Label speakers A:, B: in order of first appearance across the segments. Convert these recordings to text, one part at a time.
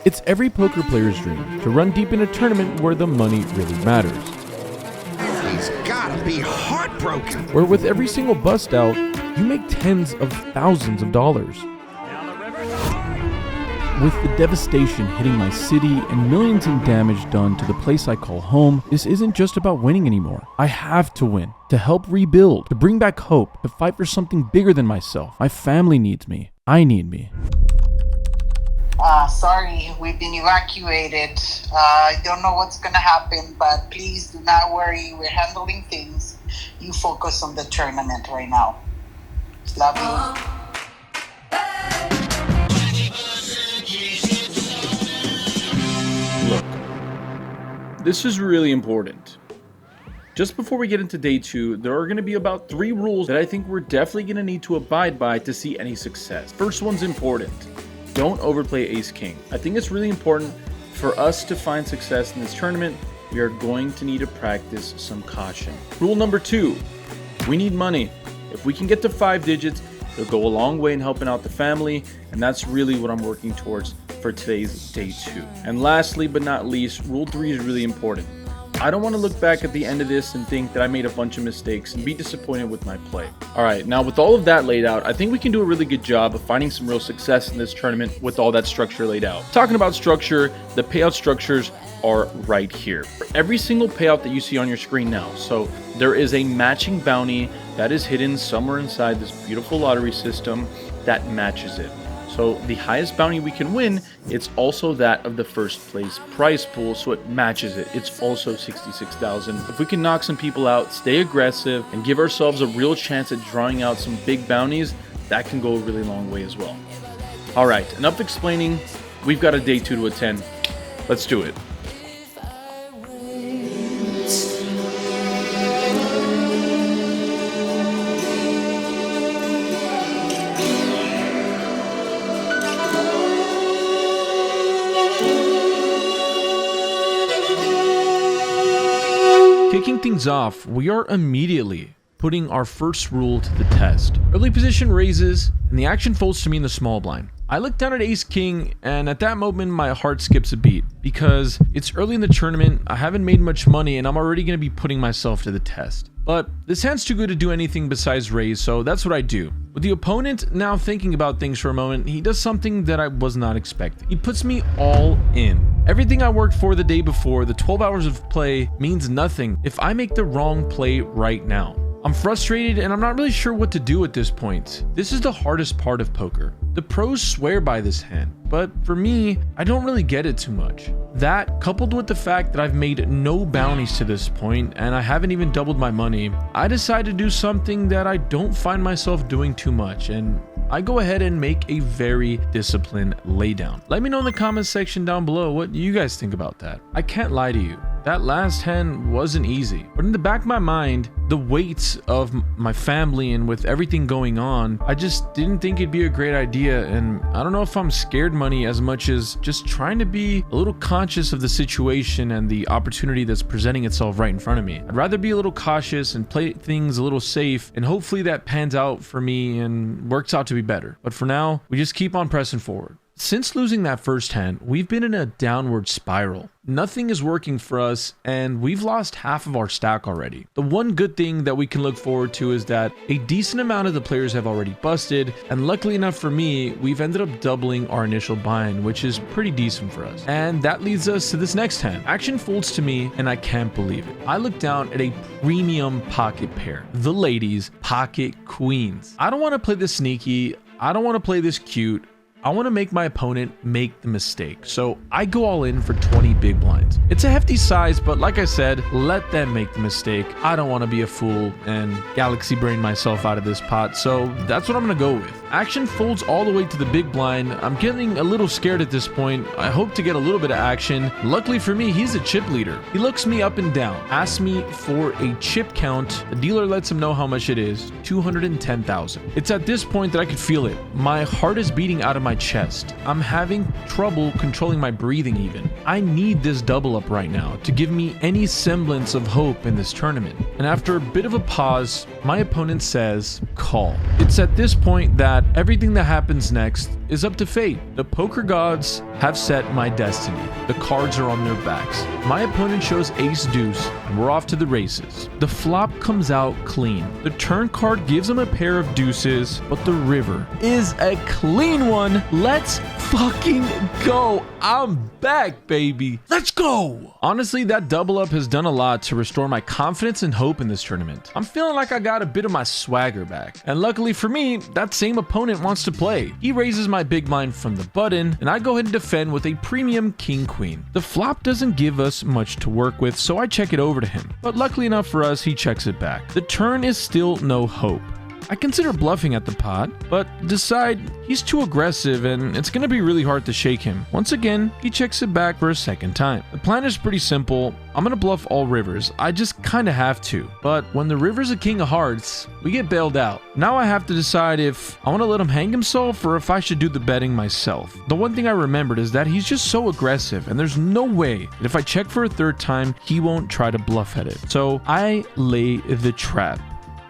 A: It's every poker player's dream to run deep in a tournament where the money really matters.
B: He's gotta be heartbroken.
A: Where with every single bust out, you make tens of thousands of dollars. With the devastation hitting my city and millions in damage done to the place I call home, this isn't just about winning anymore. I have to win, to help rebuild, to bring back hope, to fight for something bigger than myself. My family needs me. I need me.
C: Sorry, we've been evacuated. I don't know what's gonna happen, but please do not worry. We're handling things. You focus on the tournament right now. Love you.
D: Look, this is really important. Just before we get into day 2, there are going to be about 3 rules that I think we're definitely going to need to abide by to see any success. First one's important. Don't overplay ace-king. I think it's really important for us to find success in this tournament. We are going to need to practice some caution. Rule number 2, we need money. If we can get to 5 digits, it'll go a long way in helping out the family, and that's really what I'm working towards for today's day 2. And lastly but not least, rule 3 is really important. I don't want to look back at the end of this and think that I made a bunch of mistakes and be disappointed with my play. Alright, now with all of that laid out, I think we can do a really good job of finding some real success in this tournament with all that structure laid out. Talking about structure, the payout structures are right here. For every single payout that you see on your screen now, so there is a matching bounty that is hidden somewhere inside this beautiful lottery system that matches it. So the highest bounty we can win, it's also that of the first place prize pool, so it matches it. It's also 66,000. If we can knock some people out, stay aggressive, and give ourselves a real chance at drawing out some big bounties, that can go a really long way as well. All right, enough explaining. We've got a day 2 to attend. Let's do it. Kicking things off, we are immediately putting our first rule to the test. Early position raises, and the action folds to me in the small blind. I look down at ace-king, and at that moment my heart skips a beat, because it's early in the tournament, I haven't made much money, and I'm already going to be putting myself to the test. But this hand's too good to do anything besides raise, so that's what I do. With the opponent now thinking about things for a moment, he does something that I was not expecting. He puts me all in. Everything I worked for the day before, the 12 hours of play, means nothing if I make the wrong play right now. I'm frustrated and I'm not really sure what to do at this point. This is the hardest part of poker. The pros swear by this hand, but for me, I don't really get it too much. That, coupled with the fact that I've made no bounties to this point and I haven't even doubled my money, I decide to do something that I don't find myself doing too much, and I go ahead and make a very disciplined laydown. Let me know in the comments section down below what you guys think about that. I can't lie to you. That last hand wasn't easy, but in the back of my mind, the weight of my family and with everything going on, I just didn't think it'd be a great idea, and I don't know if I'm scared money as much as just trying to be a little conscious of the situation and the opportunity that's presenting itself right in front of me. I'd rather be a little cautious and play things a little safe, and hopefully that pans out for me and works out to be better. But for now, we just keep on pressing forward. Since losing that first hand, we've been in a downward spiral. Nothing is working for us, and we've lost half of our stack already. The one good thing that we can look forward to is that a decent amount of the players have already busted, and luckily enough for me, we've ended up doubling our initial buy-in, which is pretty decent for us. And that leads us to this next hand. Action folds to me, and I can't believe it. I look down at a premium pocket pair, the ladies' pocket queens. I don't want to play this sneaky. I don't want to play this cute. I want to make my opponent make the mistake, so I go all in for 20 big blinds. It's a hefty size, but like I said, let them make the mistake. I don't want to be a fool and galaxy brain myself out of this pot, so that's what I'm going to go with. Action folds all the way to the big blind. I'm getting a little scared at this point. I hope to get a little bit of action. Luckily for me, he's a chip leader. He looks me up and down, asks me for a chip count. The dealer lets him know how much it is, 210,000. It's at this point that I could feel it. My heart is beating out of my chest. I'm having trouble controlling my breathing even. I need this double up right now to give me any semblance of hope in this tournament. And after a bit of a pause, my opponent says, call. It's at this point that everything that happens next is up to fate. The poker gods have set my destiny. The cards are on their backs. My opponent shows ace deuce, and we're off to the races. The flop comes out clean. The turn card gives him a pair of deuces, but the river is a clean one. Let's fucking go. I'm back, baby. Let's go. Honestly, that double up has done a lot to restore my confidence and hope in this tournament. I'm feeling like I got a bit of my swagger back. And luckily for me, that same opponent wants to play. He raises my big blind from the button, and I go ahead and defend with a premium king-queen. The flop doesn't give us much to work with, so I check it over to him. But luckily enough for us, he checks it back. The turn is still no hope. I consider bluffing at the pot, but decide he's too aggressive and it's going to be really hard to shake him. Once again, he checks it back for a second time. The plan is pretty simple. I'm going to bluff all rivers. I just kind of have to. But when the river's a king of hearts, we get bailed out. Now I have to decide if I want to let him hang himself or if I should do the betting myself. The one thing I remembered is that he's just so aggressive and there's no way that if I check for a third time, he won't try to bluff at it. So I lay the trap.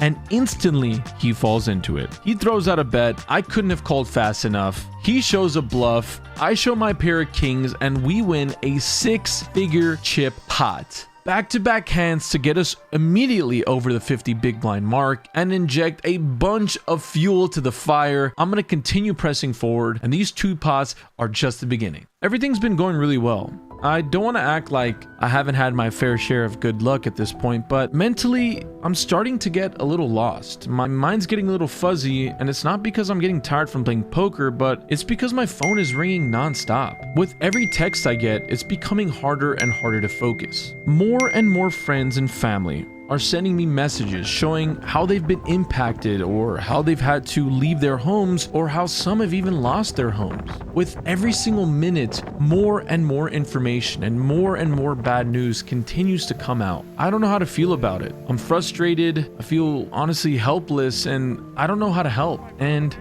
D: And instantly he falls into it. He throws out a bet I couldn't have called fast enough. He shows a bluff. I show my pair of kings and we win a 6-figure chip pot. Back-to-back hands to get us immediately over the 50 big blind mark and inject a bunch of fuel to the fire. I'm going to continue pressing forward, and these 2 pots are just the beginning. Everything's been going really well. I don't want to act like I haven't had my fair share of good luck at this point, but mentally, I'm starting to get a little lost. My mind's getting a little fuzzy, and it's not because I'm getting tired from playing poker, but it's because my phone is ringing non-stop. With every text I get, it's becoming harder and harder to focus. More and more friends and family are sending me messages showing how they've been impacted or how they've had to leave their homes or how some have even lost their homes. With every single minute, more and more information and more bad news continues to come out. I don't know how to feel about it. I'm frustrated. I feel honestly helpless and I don't know how to help. And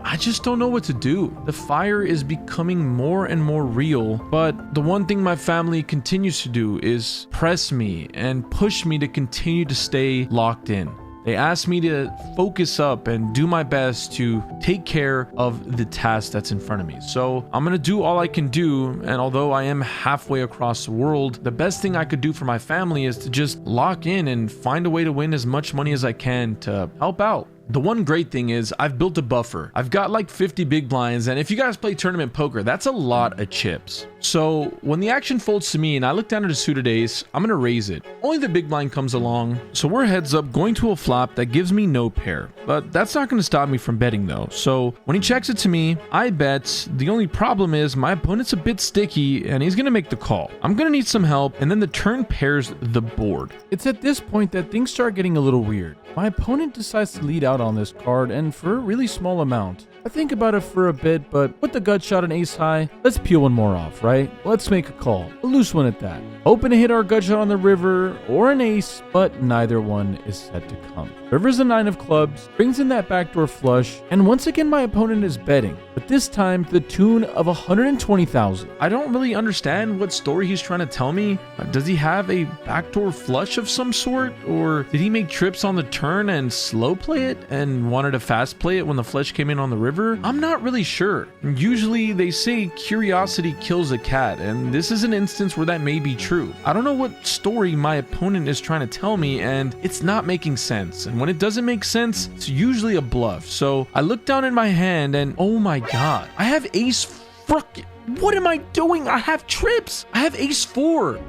D: I just don't know what to do. The fire is becoming more and more real, but the one thing my family continues to do is press me and push me to continue to stay locked in. They ask me to focus up and do my best to take care of the task that's in front of me. So I'm gonna do all I can do, and although I am halfway across the world, the best thing I could do for my family is to just lock in and find a way to win as much money as I can to help out. The one great thing is I've built a buffer. I've got like 50 big blinds, and if you guys play tournament poker, that's a lot of chips. So when the action folds to me and I look down at a suited ace, I'm gonna raise it. Only the big blind comes along, so we're heads up going to a flop that gives me no pair. But that's not gonna stop me from betting though. So when he checks it to me, I bet. The only problem is my opponent's a bit sticky and he's gonna make the call. I'm gonna need some help, and then the turn pairs the board.
A: It's at this point that things start getting a little weird. My opponent decides to lead out on this card, and for a really small amount. I think about it for a bit, but with the gut shot and ace high, let's peel one more off, right? Let's make a call. A loose one at that. Hoping to hit our gut shot on the river or an ace, but neither one is set to come. River's a 9 of clubs, brings in that backdoor flush, and once again my opponent is betting, but this time to the tune of 120,000.
D: I don't really understand what story he's trying to tell me. Does he have a backdoor flush of some sort? Or did he make trips on the turn and slow play it and wanted to fast play it when the flush came in on the river? I'm not really sure. Usually they say curiosity kills a cat, and this is an instance where that may be true. I don't know what story my opponent is trying to tell me, and it's not making sense. And when it doesn't make sense, it's usually a bluff. So I look down in my hand and oh my god, I have ace what am I doing? I have trips. I have ace 4.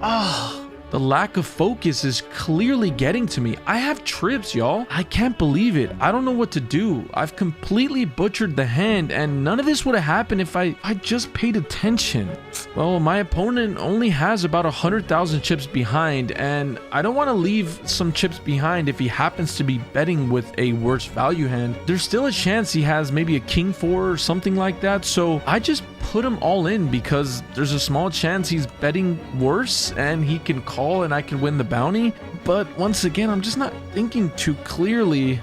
D: The lack of focus is clearly getting to me. I have trips, y'all. I can't believe it. I don't know what to do. I've completely butchered the hand, and none of this would have happened if I just paid attention. Well, my opponent only has about 100,000 chips behind, and I don't want to leave some chips behind if he happens to be betting with a worse value hand. There's still a chance he has maybe a king 4 or something like that, so I just put him all in because there's a small chance he's betting worse and he can call and I can win the bounty. But once again, I'm just not thinking too clearly.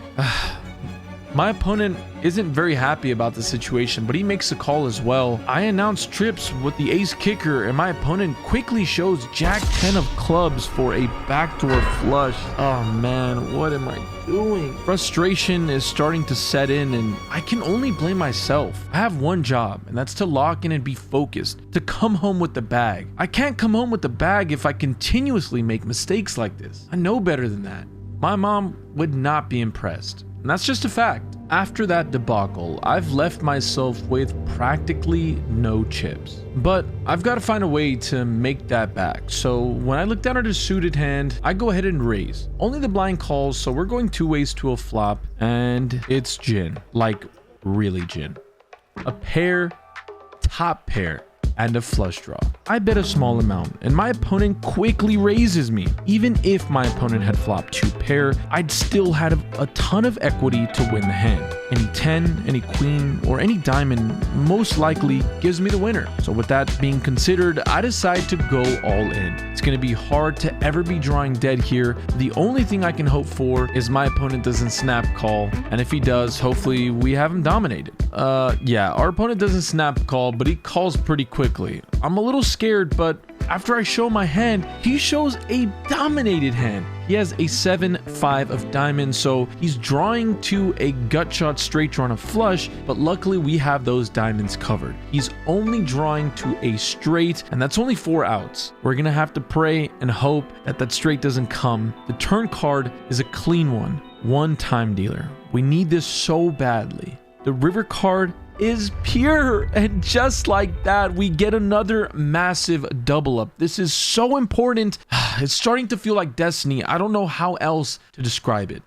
D: My opponent isn't very happy about the situation, but he makes a call as well. I announce trips with the ace kicker, and my opponent quickly shows jack 10 of clubs for a backdoor flush. Oh man, what am I doing? Frustration is starting to set in, and I can only blame myself. I have one job, and that's to lock in and be focused, to come home with the bag. I can't come home with the bag if I continuously make mistakes like this. I know better than that. My mom would not be impressed. And that's just a fact. After that debacle, I've left myself with practically no chips. But I've got to find a way to make that back. So when I look down at a suited hand, I go ahead and raise. Only the blind calls, so we're going 2 ways to a flop, and it's gin. Like, really gin. A pair, top pair, and a flush draw. I bet a small amount, and my opponent quickly raises me. Even if my opponent had flopped 2 pair, I'd still have a ton of equity to win the hand. Any 10, any queen, or any diamond most likely gives me the winner. So with that being considered, I decide to go all in. It's going to be hard to ever be drawing dead here. The only thing I can hope for is my opponent doesn't snap call, and if he does, hopefully we have him dominated. Yeah, our opponent doesn't snap call, but he calls pretty quickly. I'm a little scared, but after I show my hand, he shows a dominated hand. He has a 7-5 of diamonds, so he's drawing to a gut shot straight draw on a flush, but luckily we have those diamonds covered. He's only drawing to a straight, and that's only 4 outs. We're gonna have to pray and hope that that straight doesn't come. The turn card is a clean one time dealer. We need this so badly. The river card is pure, and just like that, we get another massive double up. This is so important. It's starting to feel like destiny. I don't know how else to describe it.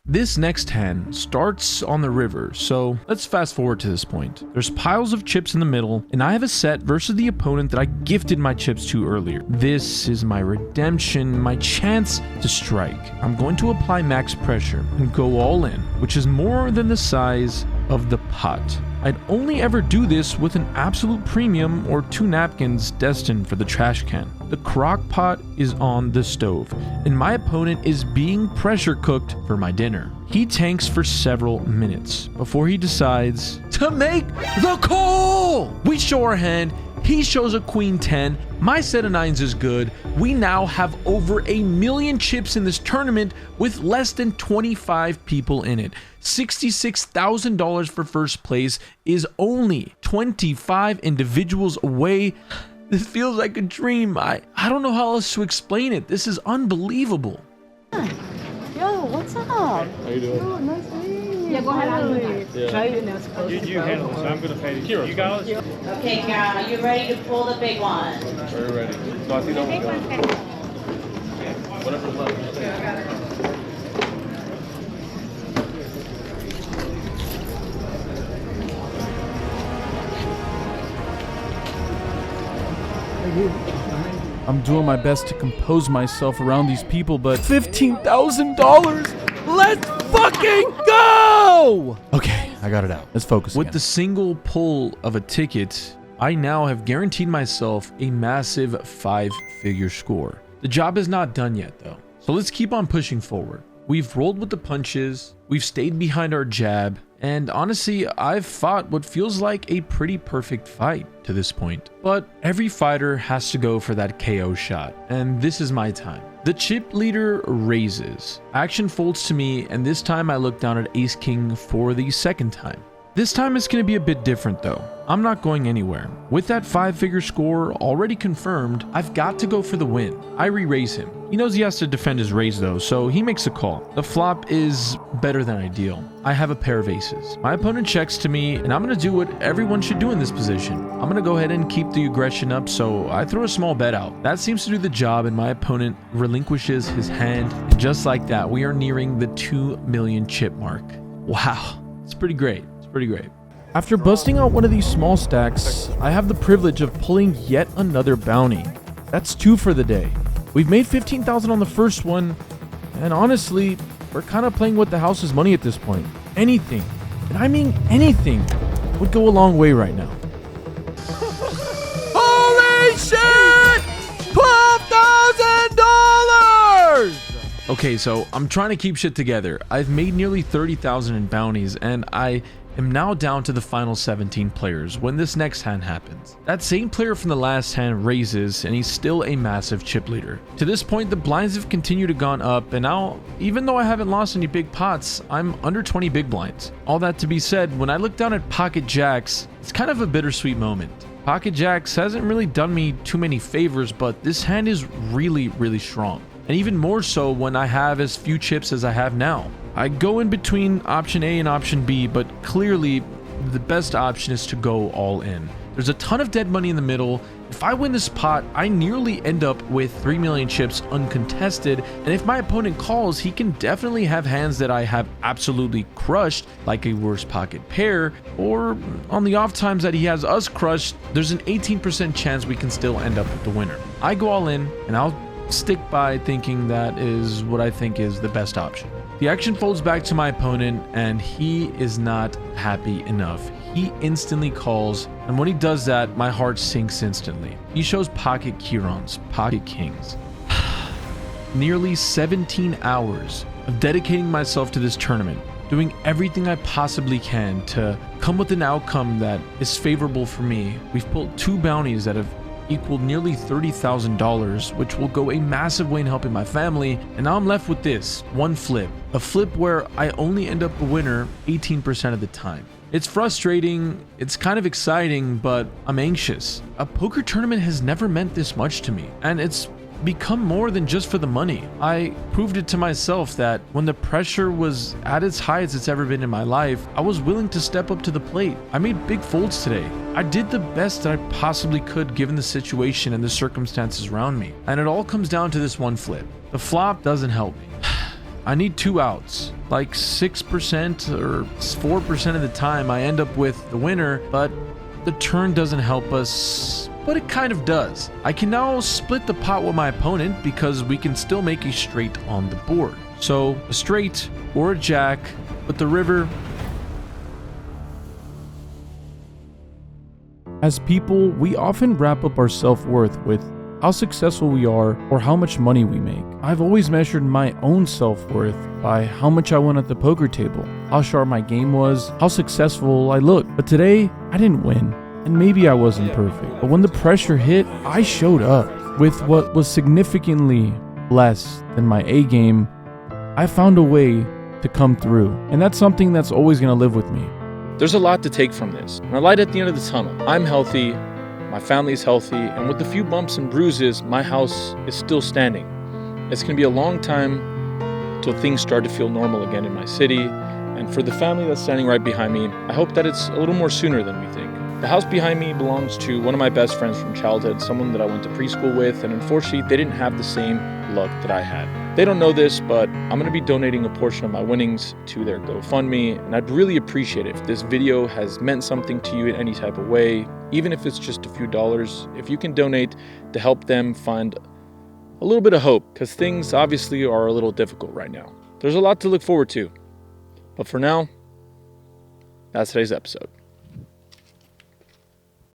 D: This next hand starts on the river, so let's fast forward to this point. There's piles of chips in the middle, and I have a set versus the opponent that I gifted my chips to earlier. This is my redemption, my chance to strike. I'm going to apply max pressure and go all in, which is more than the size of the pot. I'd only ever do this with an absolute premium or 2 napkins destined for the trash can. The crock pot is on the stove, and my opponent is being pressure cooked for my dinner. He tanks for several minutes before he decides to make the call. We show our hand. He shows a queen 10. My set of 9s is good. We now have over 1 million chips in this tournament with less than 25 people in it. $66,000 for first place is only 25 individuals away. This feels like a dream. I don't know how else to explain it. This is unbelievable.
E: Yo, what's up?
F: How you doing?
E: Oh, nice to meet you. Yeah, go ahead and
F: You handle it, so I'm going to pay you guys.
G: Okay, Karen, are you ready to pull the big one?
F: Very ready. So I think I'm going to whatever's left.
A: I'm doing my best to compose myself around these people, but $15,000! Let's fucking go! Okay, I got it out. Let's focus
D: With
A: again.
D: the single pull of a ticket, I now have guaranteed myself a massive 5-figure score. The job is not done yet though, so let's keep on pushing forward. We've rolled with the punches, we've stayed behind our jab, and honestly, I've fought what feels like a pretty perfect fight to this point. But every fighter has to go for that KO shot, and this is my time. The chip leader raises. Action folds to me, and this time I look down at Ace King for the second time. This time it's going to be a bit different though. I'm not going anywhere. With that 5-figure score already confirmed, I've got to go for the win. I re-raise him. He knows he has to defend his raise though, so he makes a call. The flop is better than ideal. I have a pair of aces. My opponent checks to me, and I'm going to do what everyone should do in this position. I'm going to go ahead and keep the aggression up, so I throw a small bet out. That seems to do the job, and my opponent relinquishes his hand. And just like that, we are nearing the 2 million chip mark. Wow, it's pretty great. Pretty great.
A: After busting out one of these small stacks, I have the privilege of pulling yet another bounty. That's 2 for the day. We've made $15,000 on the first one, and honestly, we're kind of playing with the house's money at this point. Anything, and I mean anything, would go a long way right now. Holy shit! $12,000!
D: Okay, so I'm trying to keep shit together. I've made nearly 30,000 in bounties, and I am now down to the final 17 players when this next hand happens. That same player from the last hand raises, and he's still a massive chip leader. To this point, the blinds have continued to gone up, and now, even though I haven't lost any big pots, I'm under 20 big blinds. All that to be said, when I look down at pocket jacks, it's kind of a bittersweet moment. Pocket jacks hasn't really done me too many favors, but this hand is really strong. And even more so when I have as few chips as I have now. I go in between option A and option B, but clearly the best option is to go all in. There's a ton of dead money in the middle. If I win this pot, I nearly end up with 3 million chips uncontested, and if my opponent calls, he can definitely have hands that I have absolutely crushed, like a worse pocket pair, or on the off times that he has us crushed, there's an 18% chance we can still end up with the winner. I go all in, and I'll stick by thinking that is what I think is the best option. The action folds back to my opponent, and he is not happy enough. He instantly calls, and when he does that, my heart sinks instantly. He shows pocket Kirons, pocket kings. Nearly 17 hours of dedicating myself to this tournament, doing everything I possibly can to come with an outcome that is favorable for me. We've pulled 2 bounties that have equaled nearly $30,000, which will go a massive way in helping my family, and now I'm left with this one flip, a flip where I only end up a winner 18% of the time. It's frustrating, it's kind of exciting, but I'm anxious. A poker tournament has never meant this much to me, and it's become more than just for the money. I proved it to myself that when the pressure was at its highest it's ever been in my life, I was willing to step up to the plate. I made big folds today. I did the best that I possibly could given the situation and the circumstances around me. And it all comes down to this one flip. The flop doesn't help me. I need 2 outs. Like 6% or 4% of the time I end up with the winner, but the turn doesn't help us. But it kind of does. I can now split the pot with my opponent because we can still make a straight on the board. So a straight or a jack, but the river.
A: As people, we often wrap up our self-worth with how successful we are or how much money we make. I've always measured my own self-worth by how much I won at the poker table, how sharp my game was, how successful I looked. But today, I didn't win. And maybe I wasn't perfect, but when the pressure hit, I showed up. With what was significantly less than my A game, I found a way to come through. And that's something that's always going to live with me.
F: There's a lot to take from this, and a light at the end of the tunnel. I'm healthy, my family's healthy, and with a few bumps and bruises, my house is still standing. It's going to be a long time till things start to feel normal again in my city, and for the family that's standing right behind me, I hope that it's a little more sooner than we think. The house behind me belongs to one of my best friends from childhood, someone that I went to preschool with, and unfortunately, they didn't have the same luck that I had. They don't know this, but I'm going to be donating a portion of my winnings to their GoFundMe, and I'd really appreciate it if this video has meant something to you in any type of way, even if it's just a few dollars. If you can donate to help them find a little bit of hope, because things obviously are a little difficult right now. There's a lot to look forward to, but for now, that's today's episode.